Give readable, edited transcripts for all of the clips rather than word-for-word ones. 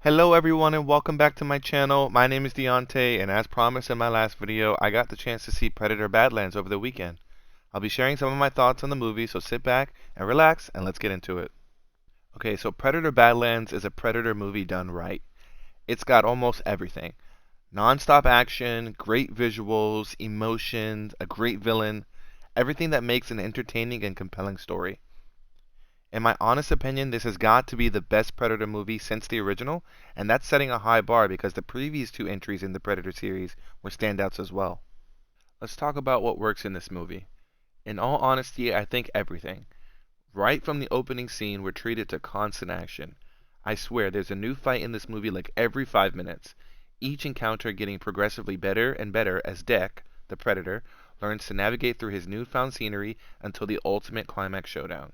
Hello everyone and welcome back to my channel. My name is Deontay and as promised in my last video, I got the chance to see Predator Badlands over the weekend. I'll be sharing some of my thoughts on the movie, so sit back and relax and let's get into it. Okay, so Predator Badlands is a Predator movie done right. It's got almost everything. Non-stop action, great visuals, emotions, a great villain, everything that makes an entertaining and compelling story. In my honest opinion, this has got to be the best Predator movie since the original, and that's setting a high bar because the previous two entries in the Predator series were standouts as well. Let's talk about what works in this movie. In all honesty, I think everything. Right from the opening scene, we're treated to constant action. I swear, there's a new fight in this movie like every 5 minutes, each encounter getting progressively better and better as Deck, the Predator, learns to navigate through his newfound scenery until the ultimate climax showdown.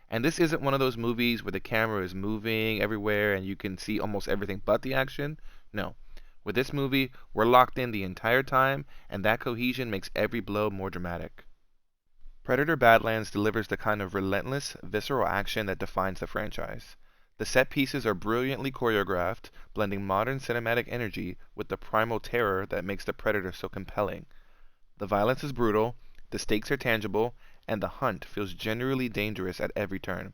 And this isn't one of those movies where the camera is moving everywhere and you can see almost everything but the action. No. With this movie, we're locked in the entire time, and that cohesion makes every blow more dramatic. Predator Badlands delivers the kind of relentless, visceral action that defines the franchise. The set pieces are brilliantly choreographed, blending modern cinematic energy with the primal terror that makes the Predator so compelling. The violence is brutal, the stakes are tangible, and the hunt feels genuinely dangerous at every turn.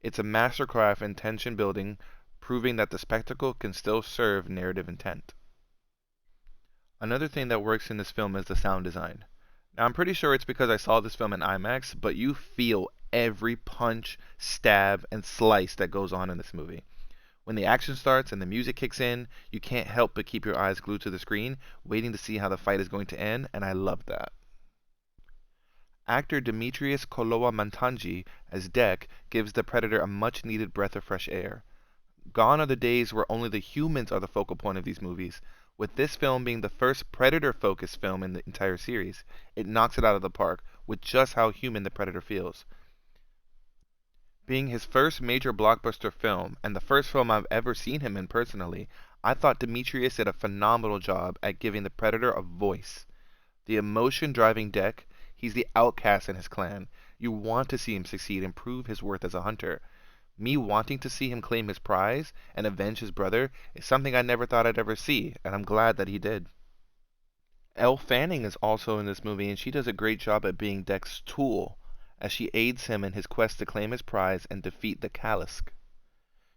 It's a masterclass in tension building, proving that the spectacle can still serve narrative intent. Another thing that works in this film is the sound design. Now, I'm pretty sure it's because I saw this film in IMAX, but you feel every punch, stab, and slice that goes on in this movie. When the action starts and the music kicks in, you can't help but keep your eyes glued to the screen, waiting to see how the fight is going to end, and I love that. Actor Demetrius Kolowa-Montanji as Dek gives the Predator a much-needed breath of fresh air. Gone are the days where only the humans are the focal point of these movies. With this film being the first Predator-focused film in the entire series, it knocks it out of the park with just how human the Predator feels. Being his first major blockbuster film, and the first film I've ever seen him in personally, I thought Demetrius did a phenomenal job at giving the Predator a voice. The emotion driving Dek, he's the outcast in his clan. You want to see him succeed and prove his worth as a hunter. Me wanting to see him claim his prize and avenge his brother is something I never thought I'd ever see, and I'm glad that he did. Elle Fanning is also in this movie, and she does a great job at being Dek's tool, as she aids him in his quest to claim his prize and defeat the Kalisk.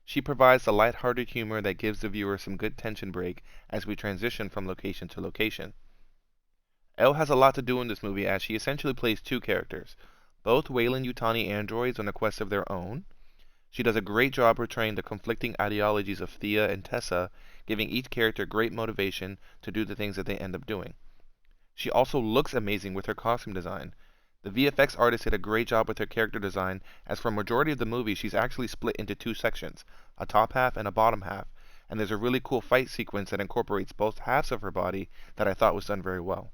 She provides the lighthearted humor that gives the viewer some good tension break as we transition from location to location. Elle has a lot to do in this movie as she essentially plays two characters, both Weyland-Yutani androids on a quest of their own. She does a great job portraying the conflicting ideologies of Thea and Tessa, giving each character great motivation to do the things that they end up doing. She also looks amazing with her costume design. The VFX artist did a great job with her character design, as for a majority of the movie she's actually split into two sections, a top half and a bottom half, and there's a really cool fight sequence that incorporates both halves of her body that I thought was done very well.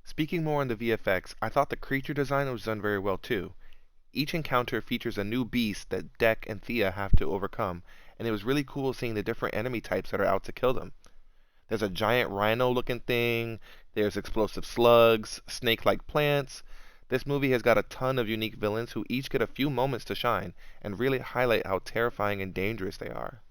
Speaking more on the VFX, I thought the creature design was done very well too. Each encounter features a new beast that Dek and Thea have to overcome, and it was really cool seeing the different enemy types that are out to kill them. There's a giant rhino looking thing, there's explosive slugs, snake like plants. This movie has got a ton of unique villains who each get a few moments to shine and really highlight how terrifying and dangerous they are.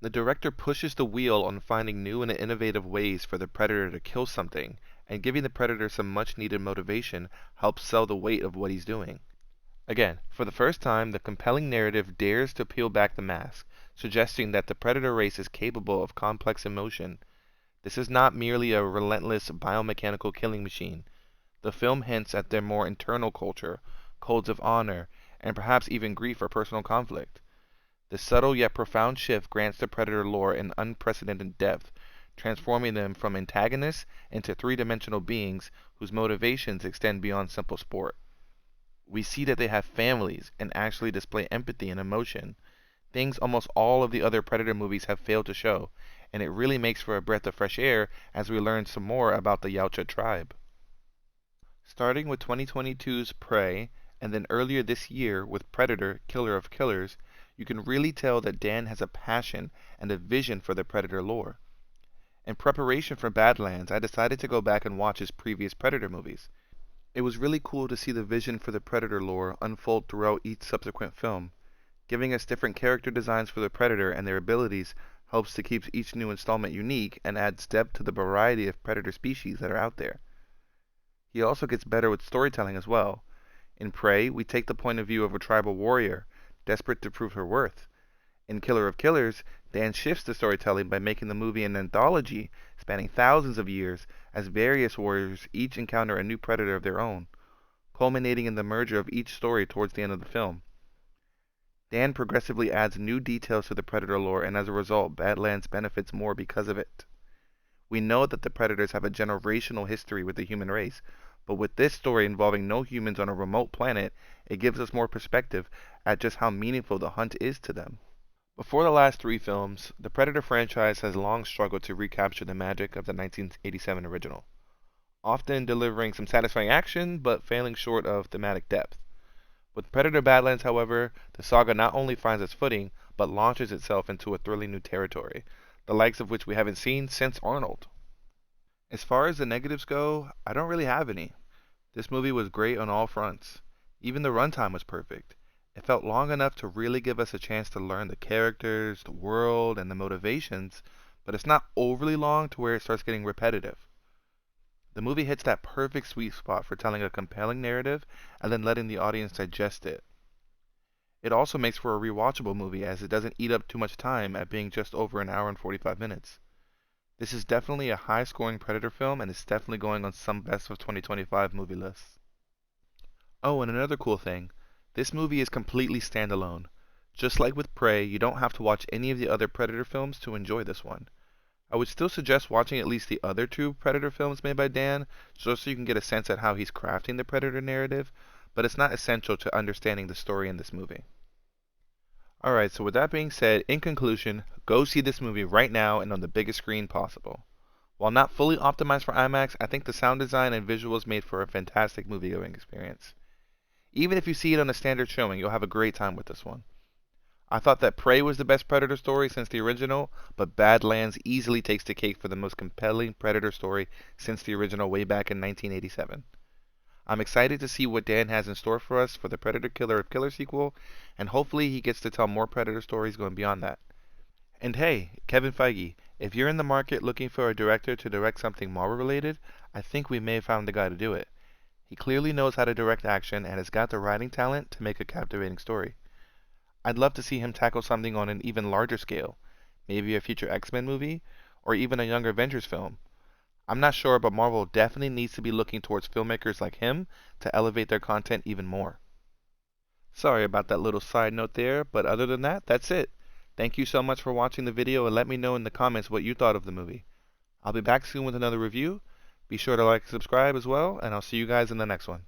The director pushes the wheel on finding new and innovative ways for the predator to kill something, and giving the predator some much needed motivation helps sell the weight of what he's doing. Again, for the first time, the compelling narrative dares to peel back the mask, suggesting that the predator race is capable of complex emotion. This is not merely a relentless biomechanical killing machine. The film hints at their more internal culture, codes of honor, and perhaps even grief or personal conflict. This subtle yet profound shift grants the Predator lore an unprecedented depth, transforming them from antagonists into three-dimensional beings whose motivations extend beyond simple sport. We see that they have families and actually display empathy and emotion, things almost all of the other Predator movies have failed to show, and it really makes for a breath of fresh air as we learn some more about the Yautja tribe. Starting with 2022's Prey, and then earlier this year with Predator, Killer of Killers, you can really tell that Dan has a passion and a vision for the Predator lore. In preparation for Badlands, I decided to go back and watch his previous Predator movies. It was really cool to see the vision for the Predator lore unfold throughout each subsequent film. Giving us different character designs for the Predator and their abilities helps to keep each new installment unique and adds depth to the variety of Predator species that are out there. He also gets better with storytelling as well. In Prey, we take the point of view of a tribal warrior, desperate to prove her worth. In Killer of Killers, Dan shifts the storytelling by making the movie an anthology spanning thousands of years as various warriors each encounter a new predator of their own, culminating in the merger of each story towards the end of the film. Dan progressively adds new details to the Predator lore, and as a result, Badlands benefits more because of it. We know that the Predators have a generational history with the human race, but with this story involving no humans on a remote planet, it gives us more perspective at just how meaningful the hunt is to them. Before the last three films, the Predator franchise has long struggled to recapture the magic of the 1987 original, often delivering some satisfying action, but failing short of thematic depth. With Predator Badlands, however, the saga not only finds its footing, but launches itself into a thrilling new territory, the likes of which we haven't seen since Arnold. As far as the negatives go, I don't really have any. This movie was great on all fronts. Even the runtime was perfect. It felt long enough to really give us a chance to learn the characters, the world, and the motivations, but it's not overly long to where it starts getting repetitive. The movie hits that perfect sweet spot for telling a compelling narrative and then letting the audience digest it. It also makes for a rewatchable movie as it doesn't eat up too much time at being just over an hour and 45 minutes. This is definitely a high-scoring Predator film, and it's definitely going on some best of 2025 movie lists. Oh, and another cool thing, this movie is completely standalone. Just like with Prey, you don't have to watch any of the other Predator films to enjoy this one. I would still suggest watching at least the other two Predator films made by Dan, just so you can get a sense at how he's crafting the Predator narrative, but it's not essential to understanding the story in this movie. Alright, so with that being said, in conclusion, go see this movie right now and on the biggest screen possible. While not fully optimized for IMAX, I think the sound design and visuals made for a fantastic movie-going experience. Even if you see it on a standard showing, you'll have a great time with this one. I thought that Prey was the best Predator story since the original, but Badlands easily takes the cake for the most compelling Predator story since the original way back in 1987. I'm excited to see what Dan has in store for us for the Predator Killer of Killer sequel, and hopefully he gets to tell more Predator stories going beyond that. And hey, Kevin Feige, if you're in the market looking for a director to direct something Marvel related, I think we may have found the guy to do it. He clearly knows how to direct action and has got the writing talent to make a captivating story. I'd love to see him tackle something on an even larger scale, maybe a future X-Men movie, or even a younger Avengers film. I'm not sure, but Marvel definitely needs to be looking towards filmmakers like him to elevate their content even more. Sorry about that little side note there, but other than that, that's it. Thank you so much for watching the video, and let me know in the comments what you thought of the movie. I'll be back soon with another review. Be sure to like and subscribe as well, and I'll see you guys in the next one.